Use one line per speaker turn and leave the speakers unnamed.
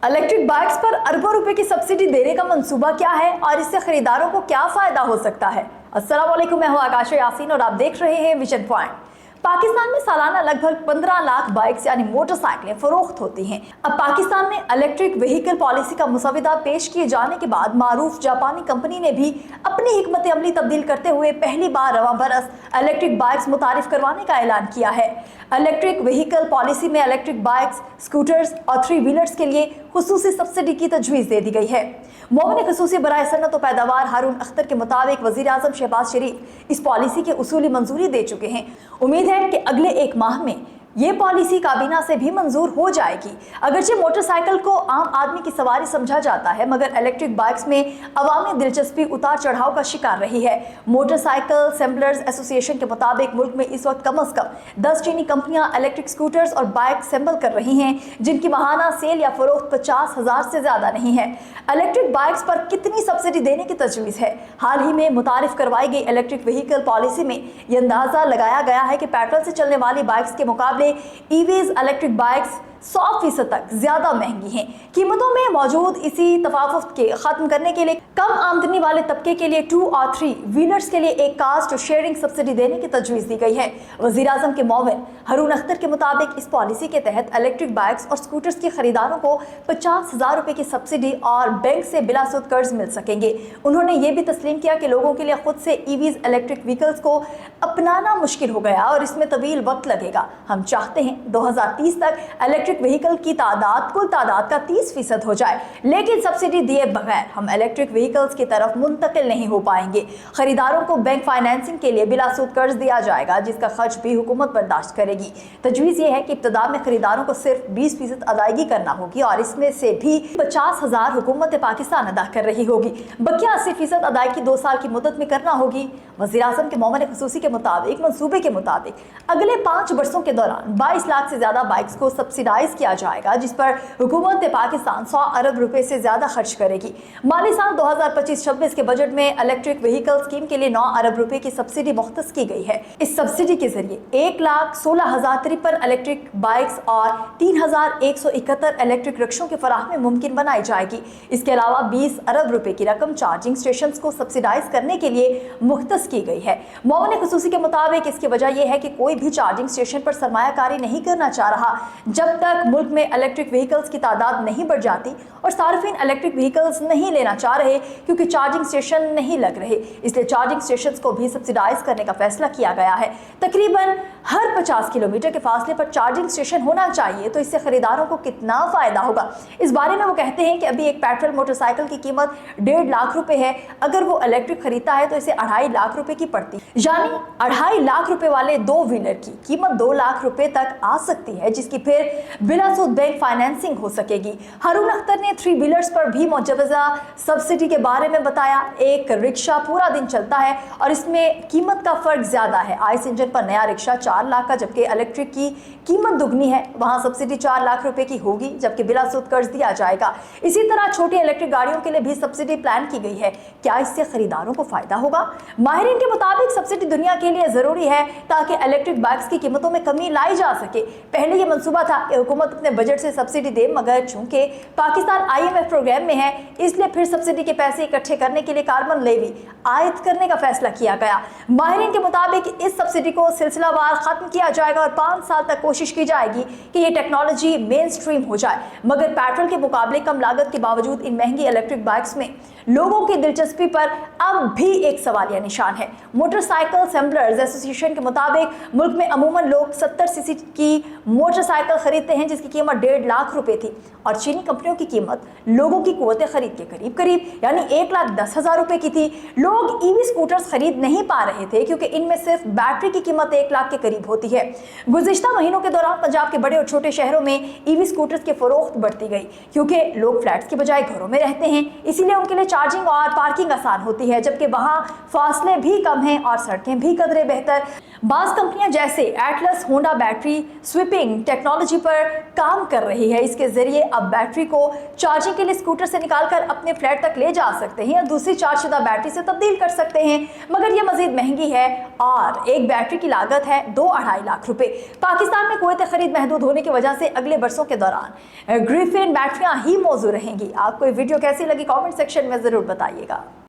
Electric bikes पर अरबों रुपए की सब्सिडी देने का मंसूबा क्या है और इससे खरीदारों को क्या फायदा हो सकता है। अस्सलाम वालेकुम, मैं हूं आकाश यासीन और आप देख रहे हैं विजन पॉइंट। पाकिस्तान में सालाना लगभग 15 लाख बाइक्स यानी मोटरसाइकिलें फरोख्त होती हैं। अब पाकिस्तान में इलेक्ट्रिक व्हीकल पॉलिसी का मसौदा पेश किए जाने के बाद मारूफ जापानी कंपनी ने भी अपनी हिकमत अमली तब्दील करते हुए पहली बार रवां बरस इलेक्ट्रिक बाइक्स मुतारिफ करवाने का ऐलान किया है। इलेक्ट्रिक व्हीकल पॉलिसी में इलेक्ट्रिक बाइक्स, स्कूटर्स और 3 व्हीलर्स के लिए खुसूसी सब्सिडी की तजवीज़ दे दी गई है। मोमिन खुसूसी बराए सन्नत व पैदावार हारून अख्तर के मुताबिक वज़ीर आज़म शहबाज शरीफ इस पॉलिसी के उसूली मंजूरी दे चुके हैं। उम्मीद है कि अगले 1 माह में ये पॉलिसी काबीना से भी मंजूर हो जाएगी। अगरचे मोटरसाइकिल को आम आदमी की सवारी समझा जाता है, मगर इलेक्ट्रिक बाइक्स में अवामी दिलचस्पी उतार चढ़ाव का शिकार रही है। मोटरसाइकिल असेंबलर्स एसोसिएशन के मुताबिक मुल्क में इस वक्त कम अज कम 10 चीनी कंपनियां इलेक्ट्रिक स्कूटर्स और बाइक असेंबल कर रही हैं, जिनकी माहाना सेल या फरोख्त 50,000 से ज्यादा नहीं है। इलेक्ट्रिक बाइक्स पर कितनी सब्सिडी देने की तजवीज़ है? हाल ही में मुतारिफ करवाई गई इलेक्ट्रिक व्हीकल पॉलिसी में यह अंदाजा लगाया गया है कि पेट्रोल से चलने वाली बाइक्स के मुकाबले ईवीज इलेक्ट्रिक बाइक्स 100% तक ज्यादा महंगी हैं। कीमतों में मौजूद इसी तफावत के खत्म करने के लिए कम आमदनी वाले तबके के लिए 2 और 3 व्हीलर्स के लिए एक कास्ट शेयरिंग सब्सिडी देने की तजवीज़ दी गई है। वज़ीर आज़म के मोमिन हारून अख्तर के मुताबिक इस पॉलिसी के तहत इलेक्ट्रिक बाइक्स और स्कूटर्स के खरीदारों को 50,000 रुपए की सब्सिडी और बैंक से बिलासुद कर्ज मिल सकेंगे। उन्होंने ये भी तस्लीम किया कि लोगों के लिए खुद से ईवीज इलेक्ट्रिक व्हीकल्स को अपनाना मुश्किल हो गया और इसमें तवील वक्त लगेगा। हम चाहते हैं 2030 तक इलेक्ट्रिक व्हीकल की तादाद कुल तादाद का 30% हो जाए, लेकिन सब्सिडी दिए बगैर हम इलेक्ट्रिक व्हीकल्स की तरफ मुंतकिल नहीं हो पाएंगे। खरीदारों को बैंक फाइनेंसिंग के लिए बिलासूद कर्ज दिया जाएगा, जिसका खर्च भी हुकूमत बर्दाश्त करेगी। तजवीज़ ये है कि इब्तदा में खरीदारों को सिर्फ 20% अदायगी करना होगी और इसमें से भी 50,000 हुकूमत पाकिस्तान अदा कर रही होगी। बकिया 80% अदायगी 2 साल की मुद्दत में करना होगी। वज़ीर आज़म के मोमिन खुसूसी के मुताबिक मंसूबे के मुताबिक अगले 5 वर्षों के दौरान 22 लाख से ज्यादा बाइक्स को सब्सिडाइज किया जाएगा, जिस पर हुकूमत पाकिस्तान 100 अरब रुपए से ज्यादा खर्च करेगी। माली साल 2025-26 के बजट में इलेक्ट्रिक व्हीकल स्कीम के लिए 9 अरब रुपए की सब्सिडी मुख्तस की गई है। इस सब्सिडी के जरिए 1,16,053 इलेक्ट्रिक बाइक्स और 3,171 इलेक्ट्रिक रिक्शों की फराहमी मुमकिन बनाई जाएगी। इसके अलावा 20 अरब रुपए की रकम चार्जिंग स्टेशन को सब्सिडाइज करने के लिए मुख्तस की गई है। मोमिन खुसूसी के मुताबिक इसकी वजह यह है कि कोई भी चार्जिंग स्टेशन पर सरमायाकारी नहीं करना चाह रहा जब तक मुल्क में इलेक्ट्रिक व्हीकल्स की तादाद नहीं बढ़ जाती, और सार्फिन इलेक्ट्रिक व्हीकल्स नहीं लेना चाह रहे क्योंकि चार्जिंग स्टेशन नहीं लग रहे। इसलिए चार्जिंग स्टेशंस को भी सब्सिडाइज करने का फैसला किया गया है। तकरीबन हर 50 किलोमीटर के फासले पर चार्जिंग स्टेशन होना चाहिए, तो इससे खरीदारों को कितना फायदा होगा। इस बारे में वो कहते हैं कि अभी एक पेट्रोल मोटरसाइकिल की कीमत 1.5 लाख रुपए है। अगर वो इलेक्ट्रिक खरीदता है तो इसे 2.5 लाख रुपए की पड़ती, यानी 2.5 लाख रुपए वाले 2 व्हीलर की कीमत 2 लाख रुपए तक आ सकती है, जिसकी फिर बिलासूद बैंक फाइनेंसिंग हो सकेगी। हारून अख्तर ने 3 व्हीलर्स पर भी मुजवजा सब्सिडी के बारे में बताया। एक रिक्शा पूरा दिन चलता है और इसमें कीमत का फर्क ज्यादा है। आइस इंजन पर नया रिक्शा 4 लाख का, जबकि इलेक्ट्रिक की कीमत दुगनी है। वहां सब्सिडी 4 लाख रुपए की होगी, जबकि बिलासूद कर्ज दिया जाएगा। इसी तरह छोटी इलेक्ट्रिक गाड़ियों के लिए भी सब्सिडी प्लान की गई है। क्या इससे खरीदारों को फायदा होगा? माहिरीन के मुताबिक सब्सिडी दुनिया के लिए जरूरी है ताकि इलेक्ट्रिक बाइक्स की कीमतों में कमी लाई जा सके। पहले यह मंसूबा था कि हुकूमत अपने बजट से सब्सिडी दे, मगर चूंकि पाकिस्तान IMF प्रोग्राम में है, इसलिए फिर सब्सिडी के पैसे इकट्ठे करने के लिए कार्बन लेवी आयद करने का फैसला किया गया। माहिरीन के मुताबिक इस सब्सिडी को सिलसिलावार खत्म किया जाएगा और 5 साल तक कोशिश की जाएगी कि ये टेक्नोलॉजी मेन स्ट्रीम हो जाए। मगर पेट्रोल के मुकाबले कम लागत के बावजूद इन महंगी इलेक्ट्रिक बाइक्स में लोगों की दिलचस्पी पर अब भी एक सवालिया निशान है। मोटरसाइकिल असेंबलर्स एसोसिएशन के मुताबिक मुल्क में अमूमन लोग 70 सीसी की मोटरसाइकिल खरीदते हैं, जिसकी कीमत 1.5 लाख रुपए थी, और चीनी कंपनियों की कीमत लोगों की कुव्वत खरीद के करीब यानी 1,10,000 रुपए की थी। लोग ईवी स्कूटर्स खरीद नहीं पा रहे थे क्योंकि इनमें सिर्फ बैटरी की कीमत 1 लाख के करीब होती है। गुज़िश्ता महीनों के दौरान पंजाब के बड़े और छोटे शहरों में ईवी स्कूटर्स की फरोख्त बढ़ती गई क्योंकि लोग फ्लैट्स के बजाय घरों में रहते हैं, इसीलिए उनके लिए चार्जिंग और पार्किंग आसान होती है, जबकि वहां फासले भी कम हैं और सड़कें भी कदरे बेहतर। बास कंपनियां जैसे Atlas Honda battery sweeping technology पर काम कर रही है। इसके जरिए अब बैटरी को चार्जिंग के लिए स्कूटर से निकालकर अपने फ्लैट तक ले जा सकते हैं या दूसरी चार्जशुदा बैटरी से तब्दील कर सकते हैं, मगर यह मजीद महंगी है और एक बैटरी की लागत है 2-2.5 लाख रुपए। पाकिस्तान में कुव्वत खरीद महदूद होने की वजह से अगले बरसों के दौरान ग्रिफिन बैटरियां ही मौजूद रहेंगी। आपको ये वीडियो कैसी लगी कमेंट सेक्शन में जरूर बताइएगा।